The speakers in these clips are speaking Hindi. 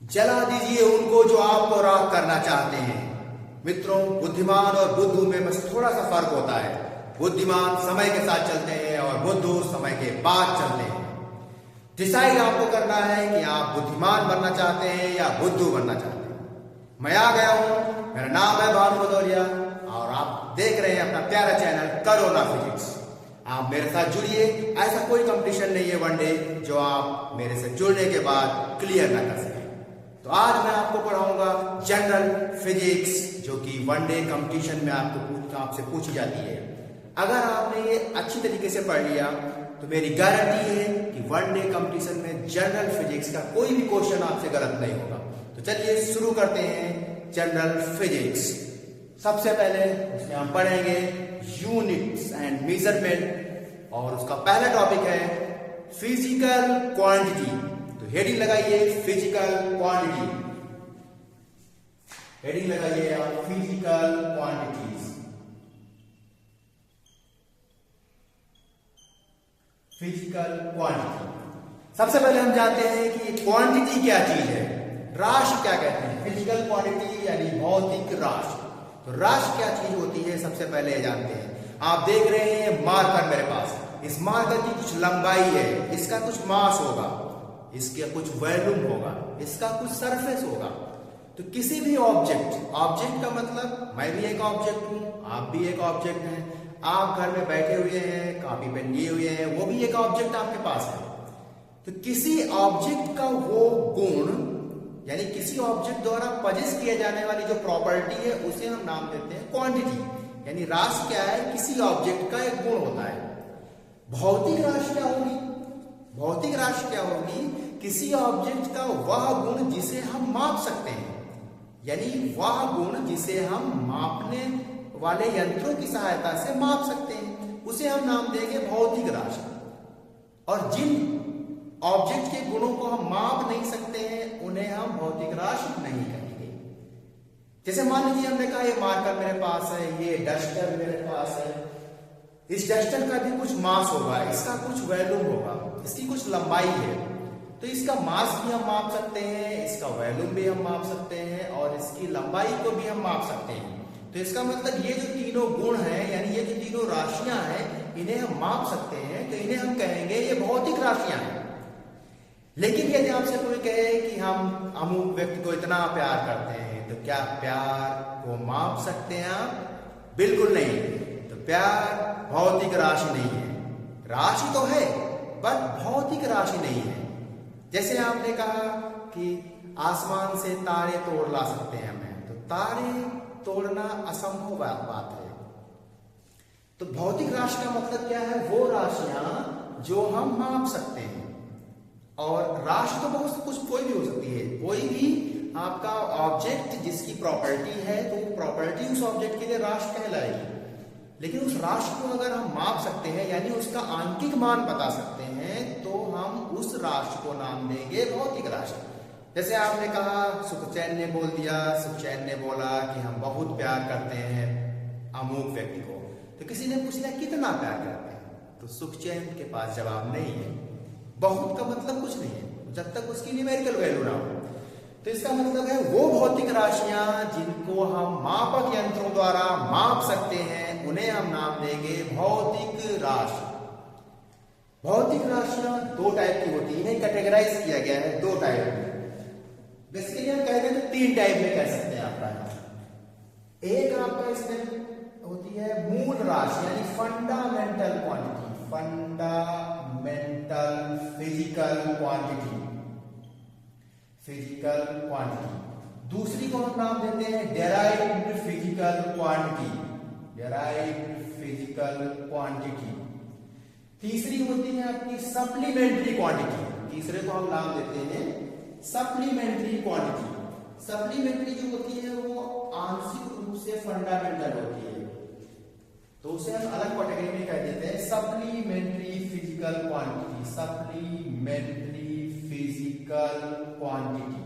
जला दीजिए उनको जो आपको राख करना चाहते हैं। मित्रों, बुद्धिमान और बुद्धू में बस थोड़ा सा फर्क होता है। बुद्धिमान समय के साथ चलते हैं और बुद्धू समय के बाद चलते हैं। डिसाइड आपको करना है कि आप बुद्धिमान बनना चाहते हैं या बुद्धू बनना चाहते हैं। मैं आ गया हूं, मेरा नाम है भानु भदौरिया और आप देख रहे हैं अपना प्यारा चैनल करोना फिजिक्स। आप मेरे साथ जुड़िए। ऐसा कोई कंपटीशन नहीं है वनडे जो आप मेरे से जुड़ने के बाद क्लियर ना कर सकें। तो आज मैं आपको पढ़ाऊंगा जनरल फिजिक्स, जो कि वनडे कंपटीशन में आपसे पूछी जाती है। अगर आपने ये अच्छी तरीके से पढ़ लिया तो मेरी गारंटी है कि वनडे कंपटीशन में जनरल फिजिक्स का कोई भी क्वेश्चन आपसे गलत नहीं होगा। तो चलिए शुरू करते हैं जनरल फिजिक्स। सबसे पहले उसमें हम पढ़ेंगे यूनिट्स एंड मेजरमेंट और उसका पहला टॉपिक है फिजिकल क्वांटिटी। तो हेडिंग लगाइए फिजिकल क्वांटिटी। हेडिंग लगाइए आप फिजिकल क्वांटिटीज। Physical quantity. सबसे पहले हम जानते हैं कि क्वांटिटी क्या चीज है। राशि क्या कहते हैं? फिजिकल क्वांटिटी यानी भौतिक राशि। तो राशि क्या चीज होती है सबसे पहले ये जानते हैं। आप देख रहे हैं मार्कर मेरे पास। इस मार्कर की कुछ लंबाई है, इसका कुछ मास होगा, इसका कुछ वॉल्यूम होगा, इसका कुछ सरफेस होगा। तो किसी भी ऑब्जेक्ट का मतलब मैं भी एक ऑब्जेक्ट हूं, आप भी एक ऑब्जेक्ट हैं। आप घर में बैठे हुए हैं, कॉपी पेन लिए हुए हैं, वो भी एक ऑब्जेक्ट आपके पास है। तो किसी ऑब्जेक्ट का वो गुण यानी किसी ऑब्जेक्ट द्वारा पजेस किए जाने वाली जो प्रॉपर्टी है उसे हम नाम देते हैं क्वांटिटी। यानी राशि क्या है? किसी ऑब्जेक्ट का एक गुण होता है। भौतिक राशि क्या होगी? भौतिक राशि क्या होगी? किसी ऑब्जेक्ट का वह गुण जिसे हम माप सकते हैं, यानी वह गुण जिसे हम मापने वाले यंत्रों की सहायता से माप सकते हैं, उसे हम नाम देंगे भौतिक राशि। और जिन ऑब्जेक्ट के गुणों को हम माप नहीं सकते हैं उन्हें हम भौतिक राशि नहीं कहेंगे। जैसे मान लीजिए हमने कहा ये मार्कर मेरे पास है, ये डस्टर मेरे पास है। इस डस्टर का भी कुछ मास होगा, इसका कुछ वॉल्यूम होगा, इसकी कुछ लंबाई है। तो इसका मास भी हम माप सकते हैं, इसका वॉल्यूम भी हम माप सकते हैं और इसकी लंबाई को भी हम माप सकते हैं। तो इसका मतलब ये जो तीनों गुण हैं यानी ये जो तीनों राशियां हैं इन्हें हम माप सकते हैं, तो इन्हें हम कहेंगे ये भौतिक राशियां हैं। लेकिन यदि आपसे कोई कहे कि हम अमुक व्यक्ति को इतना प्यार करते हैं, तो क्या प्यार को माप सकते हैं आप? बिल्कुल नहीं। तो प्यार भौतिक राशि नहीं है। राशि तो है बट भौतिक राशि नहीं है। जैसे आपने कहा कि आसमान से तारे तोड़ ला सकते हैं हमें, तो तारे तोड़ना असंभव बात है। तो भौतिक राशि का मतलब क्या है? वो राशियां जो हम माप सकते हैं। और राशि तो बहुत कुछ कोई भी हो सकती है। कोई भी आपका ऑब्जेक्ट जिसकी प्रॉपर्टी है तो वो प्रॉपर्टी उस ऑब्जेक्ट के लिए राशि कहलाएगी। लेकिन उस राशि को अगर हम माप सकते हैं यानी उसका आंकिक मान बता सकते हैं तो हम उस राशि को नाम देंगे भौतिक राशि। जैसे आपने कहा सुखचैन ने बोल दिया, सुखचैन ने बोला कि हम बहुत प्यार करते हैं अमुक व्यक्ति को। तो किसी ने पूछ लिया कितना प्यार करते हैं, तो सुखचैन के पास जवाब नहीं है। बहुत का मतलब कुछ नहीं है जब तक उसकी न्यूमेरिकल वैल्यू ना हो। तो इसका मतलब है वो भौतिक राशियां जिनको हम मापक यंत्रों द्वारा माप सकते हैं उन्हें हम नाम देंगे भौतिक राशि। भौतिक राशियां दो टाइप की होती है, इन्हें कैटेगराइज किया गया है दो टाइप में। बेसिकली हम कहेंगे तो तीन टाइप में कह सकते हैं आपका। एक आपका इसमें होती है मूल राशि यानी fundamental quantity, fundamental physical quantity, physical quantity. दूसरी को हम नाम देते हैं derived physical quantity, derived physical quantity. तीसरी होती है आपकी सप्लीमेंट्री क्वांटिटी, तीसरे को हम नाम देते हैं सप्लीमेंट्री क्वांटिटी। सप्लीमेंट्री जो होती है वो आंशिक रूप से फंडामेंटल होती है, तो उसे हम अलग कैटेगरी में कह देते हैं supplementary physical quantity, supplementary physical quantity.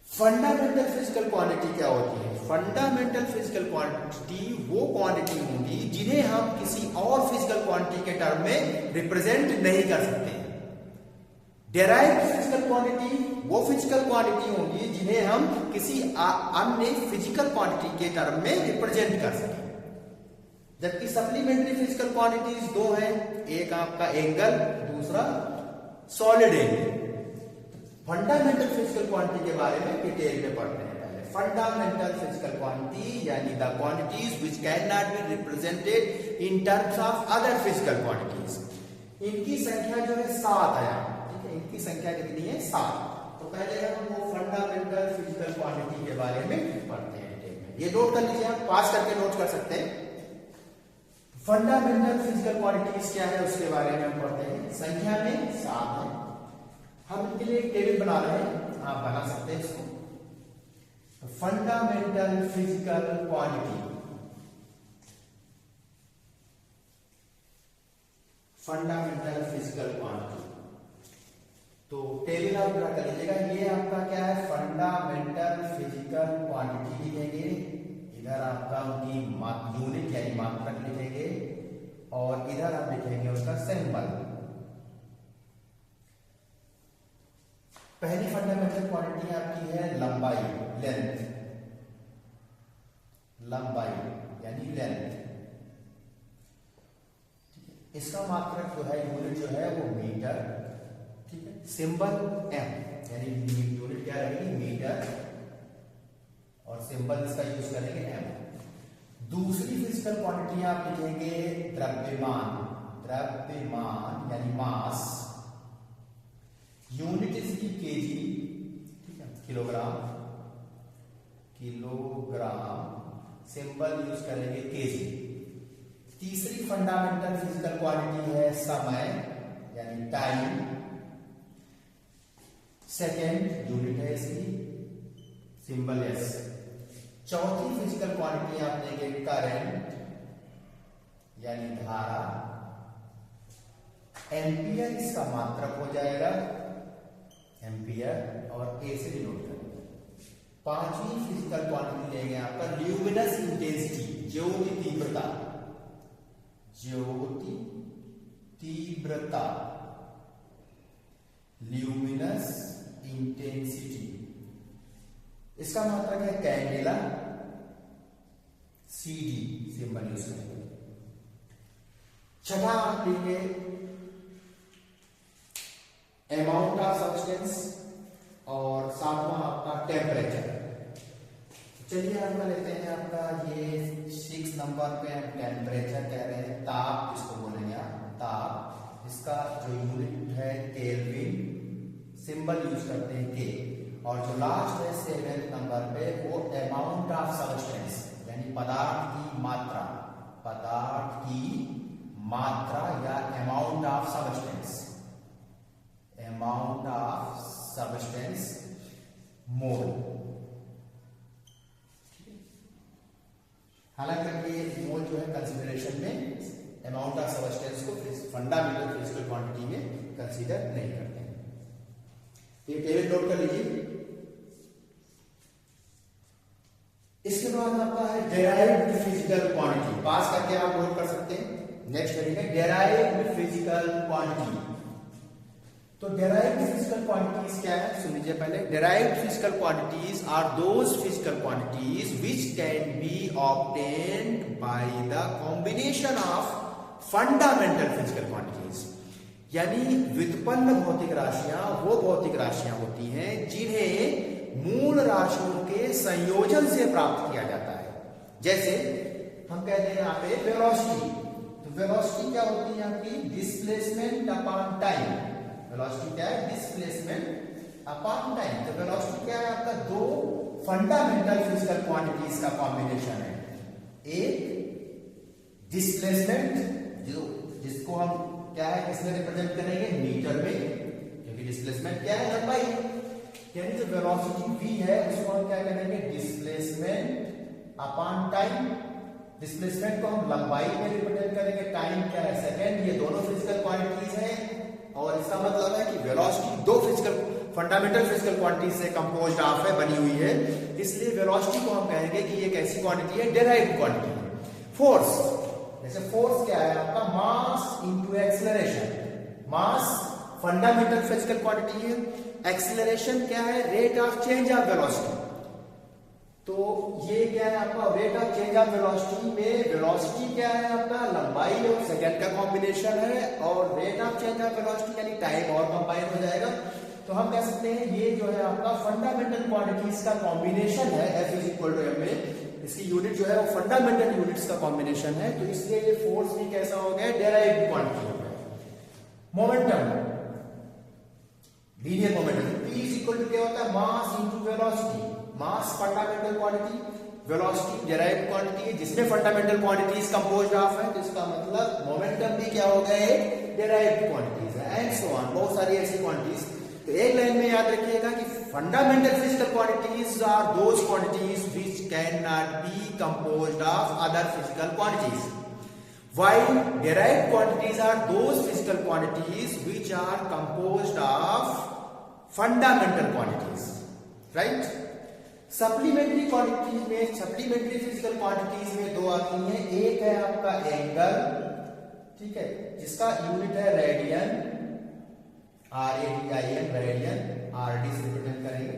Fundamental physical quantity क्या होती है? फंडामेंटल फिजिकल क्वांटिटी वो क्वांटिटी होंगी जिन्हें हम किसी और फिजिकल क्वांटिटी के टर्म में रिप्रेजेंट नहीं कर सकते। डेराइव्ड फिजिकल क्वांटिटी वो फिजिकल क्वांटिटी होंगी जिन्हें हम किसी अन्य फिजिकल क्वांटिटी के टर्म में रिप्रेजेंट कर सकें, जबकि सप्लीमेंट्री फिजिकल क्वांटिटीज दो हैं, एक आपका एंगल, दूसरा solid angle. Fundamental physical quantity के बारे में डिटेल में पढ़ते हैं। पहले फंडामेंटल फिजिकल क्वांटिटी यानी the quantities which can not be represented in terms of other physical quantities. इनकी संख्या जो है 7 है, ठीक है, इनकी संख्या कितनी है? 7। तो पहले हम वो फंडामेंटल फिजिकल क्वांटिटी के बारे में पढ़ते हैं डिटेल में। ये नोट कर लीजिए, आप पास करके नोट कर सकते हैं। फंडामेंटल फिजिकल क्वांटिटीज क्या है उसके बारे में हम पढ़ते हैं। संख्या में 7 है। हम इनके लिए एक टेबल बना रहे हैं, आप बना सकते हैं इसको। Fundamental physical quantity, fundamental physical quantity, तो टेबल आप ड्रा कर लीजिएगा। ये आपका क्या है? फंडामेंटल फिजिकल क्वांटिटी लिखेंगे, इधर आपका उनकी यूनिट यानी मात्रक लिखेंगे, और इधर आप लिखेंगे उसका सिंबल। पहली फंडामेंटल क्वांटिटी आपकी है लंबाई, लेंथ, लंबाई यानी लेंथ। इसका मात्रक जो है, यूनिट जो है वो मीटर, ठीक है। सिंबल एम यानी यूनिट क्या रहेगी? मीटर, और सिंबल इसका यूज करेंगे एम। दूसरी फिजिकल क्वांटिटी आप लिखेंगे द्रव्यमान, द्रव्यमान यानी मास, यूनिट इसकी केजी, ठीक है, किलोग्राम, किलोग्राम, सिंबल यूज करेंगे केजी। तीसरी फंडामेंटल फिजिकल क्वांटिटी है समय यानी टाइम, सेकेंड यूनिट है इसकी, सिंबल एस। चौथी फिजिकल क्वांटिटी आप देंगे करंट यानी धारा, एम्पियर इसका मात्रक हो जाएगा, एम्पियर, और ए से डिनोट करेंगे। पांचवी फिजिकल क्वांटिटी लेंगे आपका ल्यूमिनस इंटेंसिटी, ज्योति तीव्रता, ज्योति तीव्रता, ल्यूमिनस इंटेंसिटी, इसका मात्रक है कैंडेला, सीडी, सिंबल यूज करेंगे। छठा आप लेंगे अमाउंट ऑफ सब्सटेंस, और सातवां आपका टेम्परेचर। चलिए आपका लेते हैं आपका ये 6 नंबर पे हम टेम्परेचर कह रहे हैं, ताप जिसको बोलेंगे आप, ताप। इसका जो यूनिट है केल्विन, सिंबल यूज करते हैं के। और जो लास्ट है 7 नंबर पे वो अमाउंट ऑफ सब्सटेंस यानी पदार्थ की मात्रा, पदार्थ की मात्रा या amount of substance, amount of substance, mole. हालांकि ये मोल जो है कंसीडरेशन में अमाउंट ऑफ सब्सटेंस को फंडामेंटल फिजिकल क्वांटिटी में कंसीडर नहीं करते हैं। ये टेबल नोट कर लीजिए। इसके बाद आपका है डेराइव्ड फिजिकल क्वांटिटी, पास करके आप नोट कर सकते हैं। नेक्स्ट करेंगे डेराइव्ड फिजिकल क्वांटिटी। तो डेराइव्ड फिजिकल क्वांटिटीज क्या है सुन लीजिए पहले। Derived physical quantities are those physical quantities which can be obtained by the combination of fundamental physical quantities, यानी व्युत्पन्न भौतिक राशियां वो भौतिक राशियां होती हैं जिन्हें मूल राशियों के संयोजन से प्राप्त किया जाता है। जैसे हम कहते हैं यहाँ पे वेलोसिटी, तो वेलोसिटी क्या होती है आपकी? Displacement upon time. वेलोसिटी क्या है? Displacement upon time. तो वेलोसिटी क्या है आपका? दो फंडामेंटल फिजिकल क्वांटिटीज का कॉम्बिनेशन है। एक डिस्प्लेसमेंट जिसको हम क्या है किसमें रिप्रेजेंट करेंगे? मीटर में, क्योंकि डिस्प्लेसमेंट क्या है? लंबाई। यानी जो वेलोसिटी v है उसको हम क्या करेंगे? Displacement upon time. डिस्प्लेसमेंट को हम लंबाई में रिप्रेजेंट करेंगे, टाइम क्या है? सेकंड। ये दोनों फिजिकल क्वांटिटीज हैं और इसका मतलब है कि वेलोसिटी दो फिजिकल फंडामेंटल फिजिकल क्वांटिटीज से कंपोज्ड ऑफ है, बनी हुई है। इसलिए वेलोसिटी को हम कहेंगे कि ये कैसी क्वांटिटी है? डेराइव्ड क्वांटिटी है। फोर्स, जैसे फोर्स क्या है आपका? Mass into acceleration. Mass fundamental physical quantity है। एक्सीलरेशन क्या है? Rate of change of velocity. तो ये क्या है आपका? Rate of change of velocity में वेलोसिटी क्या है आपका? लंबाई और सेकंड का कॉम्बिनेशन है, और rate of change of velocity यानी टाइम और कंबाइन हो जाएगा। तो हम कह सकते हैं ये जो है आपका फंडामेंटल क्वांटिटीज का कॉम्बिनेशन है। F is equal to m में इसकी यूनिट जो है वो फंडामेंटल यूनिट्स का कॉम्बिनेशन है। तो इसलिए ये फोर्स भी कैसा हो गया? डेराइव्ड क्वांटिटी हो गया। Momentum, linear momentum, P is equal to क्या होता है? Mass into velocity. Mass fundamental quantity, velocity derived quantity है जिसमें फंडामेंटल क्वांटिटीज कंपोज्ड ऑफ है। तो इसका मतलब मोमेंटम भी क्या हो गया? डेराइव्ड क्वांटिटीज है, एंड सो ऑन, बहुत सारी ऐसी क्वांटिटीज। तो एक लाइन में याद रखिएगा कि fundamental physical quantities are those quantities which can not be composed of other physical quantities, while derived quantities are those physical quantities which are composed of fundamental quantities, right? Supplementary quantities में, सप्लीमेंट्री फिजिकल क्वांटिटीज में दो आती हैं। एक है आपका एंगल, ठीक है, जिसका यूनिट है रेडियन, RADIAN, रेडियन, RD से रिप्रेजेंट करेंगे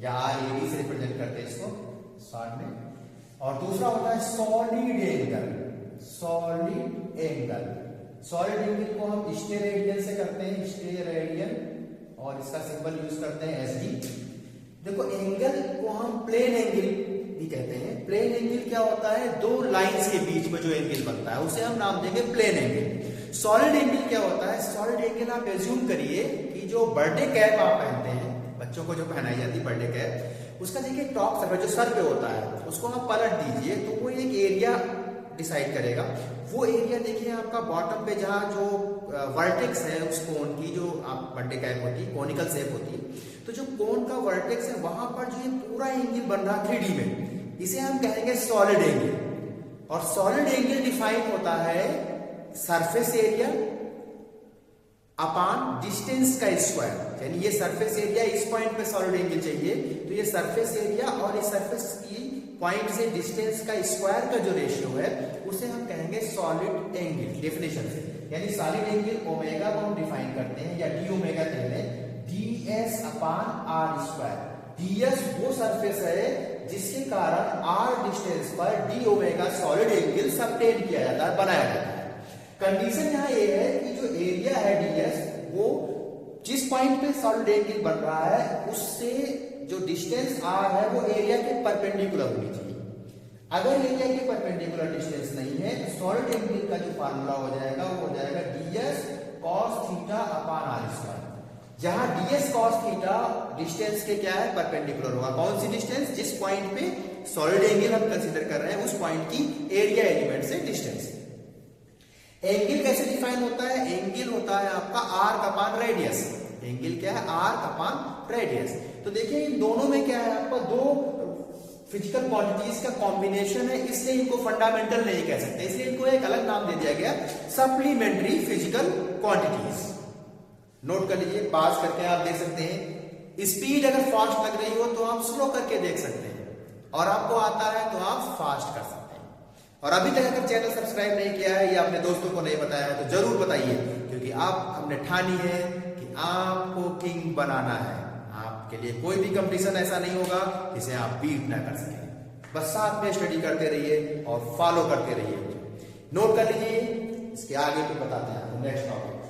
या RAD से रिप्रेजेंट करते हैं इसको शॉर्ट में। और दूसरा होता है solid angle. Solid angle, solid angle को हम स्टेरेडियन से करते हैं, स्टेरेडियन, और इसका सिंबल यूज करते हैं SD। देखो एंगल को हम प्लेन एंगल भी कहते हैं। प्लेन एंगल क्या होता है? दो लाइंस के बीच में जो एंगल बनता है उसे हम नाम देंगे प्लेन एंगल। सॉलिड एंगल क्या होता है? सॉलिड एंगल आप एज्यूम करिए कि जो बर्थडे कैप आप पहनते हैं, बच्चों को जो पहनाई जाती है बर्थडे कैप, उसका देखिए टॉप सर्फेस जो सर पे होता है उसको आप पलट दीजिए तो वो एक एरिया डिसाइड करेगा। वो एरिया देखिए आपका बॉटम पे जहां जो वर्टेक्स है उस कोन की, जो आप बर्थडे कैप होती है कोनिकल शेप होती है, तो जो कोन का वर्टेक्स है वहां पर जो ये पूरा एंगल बन रहा 3D में, इसे हम कहेंगे सॉलिड एंगल। और सॉलिड एंगल डिफाइन होता है सरफेस एरिया अपॉन डिस्टेंस का स्क्वायर। यानी ये सरफेस एरिया, इस पॉइंट पे सॉलिड एंगल चाहिए तो ये सरफेस एरिया और इस सरफेस की पॉइंट से डिस्टेंस का स्क्वायर का जो रेशियो है उसे हम कहेंगे सॉलिड एंगल डेफिनेशन से। यानी सॉलिड एंगल ओमेगा को हम डिफाइन करते हैं या डी ओमेगा कहते हैं, ds upon r square. ds वो सरफेस है जिसके कारण r डिस्टेंस पर d omega solid angle subtend किया जाता है, बनाया जाता है। कंडीशन यहाँ ये है कि जो एरिया है ds वो जिस पॉइंट पे सॉलिड एंगल बन रहा है उससे जो डिस्टेंस r है वो एरिया के परपेंडिकुलर होनी चाहिए। अगर एरिया के परपेंडिकुलर डिस्टेंस नहीं है तो सॉलिड एंगल का जो फार्मूला हो जाएगा वो हो जाएगा ds cos theta upon r square. जहां ds cos थीटा डिस्टेंस के क्या है? परपेंडिकुलर होगा। कौन सी डिस्टेंस? जिस पॉइंट पे सॉलिड एंगल हम कंसीडर कर रहे हैं उस पॉइंट की एरिया एलिमेंट से डिस्टेंस। एंगल कैसे डिफाइन होता है? एंगल होता है आपका आर्क अपॉन रेडियस। एंगल क्या है? Arc upon radius. तो देखिए इन दोनों में क्या है आपका? दो फिजिकल क्वांटिटीज का कॉम्बिनेशन है, इसलिए इनको फंडामेंटल नहीं कह सकते, इसलिए इनको एक अलग नाम दे दिया गया सप्लीमेंट्री फिजिकल क्वांटिटीज। नोट कर लीजिए, पास करके आप देख सकते हैं। स्पीड अगर फास्ट लग रही हो तो आप स्लो करके देख सकते हैं, और आपको आता है तो आप फास्ट कर सकते हैं। और अभी तक अगर चैनल सब्सक्राइब नहीं किया है या अपने दोस्तों को नहीं बताया है तो जरूर बताइए, क्योंकि आप हमने ठानी है कि आपको किंग बनाना है। आपके लिए कोई भी कंपटीशन ऐसा नहीं होगा जिसे आप बीट ना कर सकें। बस साथ में स्टडी करते रहिए और फॉलो करते रहिए। नोट कर लीजिए, इसके आगे भी बताते हैं नेक्स्ट टॉपिक।